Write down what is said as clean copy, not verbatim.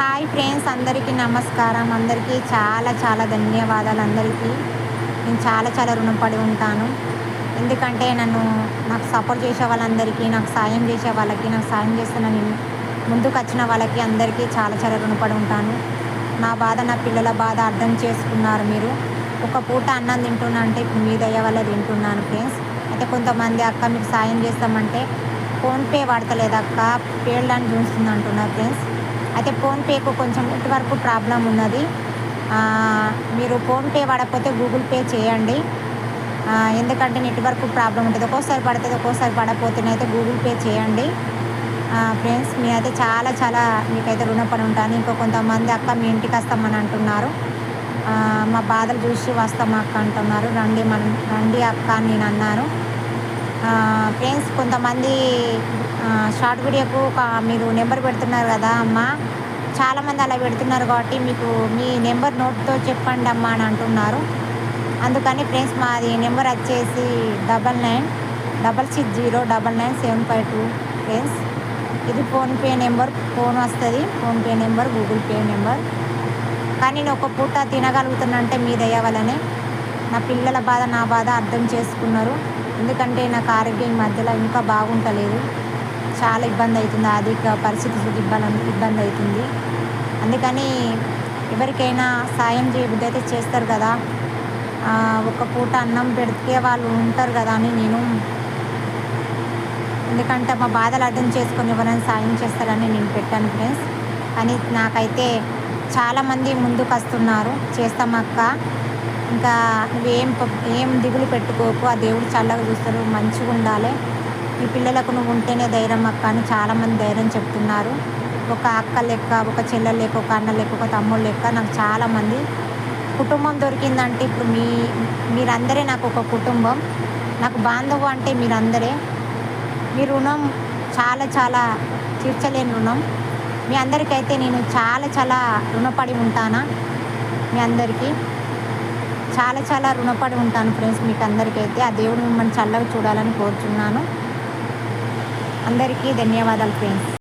Hi friends, అందరికీ నమస్కారం. అందరికీ చాలా చాలా ధన్యవాదాలు. అందరికీ నేను చాలా చాలా రుణపడి ఉంటాను. ఎందుకంటే నాకు సపోర్ట్ చేసే వాళ్ళందరికీ, నాకు సాయం చేసే వాళ్ళకి, నాకు సాయం చేస్తున్న ముందుకు వచ్చిన వాళ్ళకి అందరికీ చాలా చాలా రుణపడి ఉంటాను. నా బాధ, నా పిల్లల బాధ అర్థం చేసుకున్నారు మీరు. ఒక పూట అన్నం తింటున్నా అంటే ఇప్పుడు మీ దయ వల్ల తింటున్నాను ఫ్రెండ్స్. అయితే కొంతమంది అక్క మీకు సాయం చేస్తామంటే ఫోన్పే వాడతలేదు అక్క, పేర్లని చూస్తుంది అంటున్నారు ఫ్రెండ్స్. అయితే ఫోన్పేకు కొంచెం నెట్వర్క్ ప్రాబ్లం ఉన్నది. మీరు ఫోన్పే వాడకపోతే గూగుల్ పే చేయండి. ఎందుకంటే నెట్వర్క్ ప్రాబ్లం ఉంటుంది, ఒక్కోసారి పడుతుంది, ఒక్కోసారి పడకపోతేనైతే గూగుల్ పే చేయండి ఫ్రెండ్స్. మీరైతే చాలా చాలా మీకైతే రుణపడి ఉంటాను. ఇంకో కొంతమంది అక్క మీ ఇంటికి వస్తామని అంటున్నారు, మా బాధలు చూసి వస్తాం అక్క అంటున్నారు. రండి అక్క అని నేను అన్నాను ఫ్రెండ్స్. కొంతమంది షార్ట్ వీడియోకు మీరు నెంబర్ పెడుతున్నారు కదా అమ్మ, చాలామంది అలా పెడుతున్నారు కాబట్టి మీకు మీ నెంబర్ నోట్తో చెప్పండి అమ్మ అని అంటున్నారు. అందుకని ఫ్రెండ్స్ మాది నెంబర్ వచ్చేసి 9966099752 ఫ్రెండ్స్. ఇది ఫోన్పే నెంబర్, ఫోన్ వస్తుంది, PhonePe number, Google pay number. కానీ నేను ఒక పూట తినగలుగుతున్నా అంటే మీ దయ వల్లనే. నా పిల్లల బాధ, నా బాధ అర్థం చేసుకున్నారు. ఎందుకంటే నాకు ఆరోగ్యం మధ్యలో ఇంకా బాగుంటలేదు, చాలా ఇబ్బంది అవుతుంది, ఆర్థిక పరిస్థితి ఇబ్బంది అవుతుంది. అందుకని ఎవరికైనా సాయం చేయబుద్ధి అయితే చేస్తారు కదా, ఒక పూట అన్నం పెడితే వాళ్ళు ఉంటారు కదా అని నేను, ఎందుకంటే మా బాధలు అర్థం చేసుకొని ఎవరైనా సాయం చేస్తారని నేను పెట్టాను ఫ్రెండ్స్. కానీ నాకైతే చాలామంది ముందుకు వస్తున్నారు, చేస్తామక్క, ఇంకా ఏం దిగులు పెట్టుకోకు, ఆ దేవుడు చల్లగా చూస్తారు, మంచిగా ఉండాలి, ఈ పిల్లలకు నువ్వు ఉంటేనే ధైర్యం అక్క అని చాలామంది ధైర్యం చెప్తున్నారు. ఒక అక్క లెక్క, ఒక చెల్లెలు లెక్క, ఒక అన్న లెక్క, ఒక తమ్ముడు లెక్క నాకు చాలామంది కుటుంబం దొరికిందంటే ఇప్పుడు మీరందరే నాకు ఒక కుటుంబం, నాకు బాంధవం అంటే మీరందరే. మీ రుణం చాలా చాలా తీర్చలేని రుణం. మీ అందరికైతే నేను చాలా చాలా రుణపడి ఉంటానా, మీ అందరికీ చాలా చాలా రుణపడి ఉంటాను ఫ్రెండ్స్. మీకు అందరికైతే ఆ దేవుడు మిమ్మల్ని చల్లగా చూడాలని కోరుచున్నాను. అందరికీ ధన్యవాదాలు ఫ్రెండ్స్.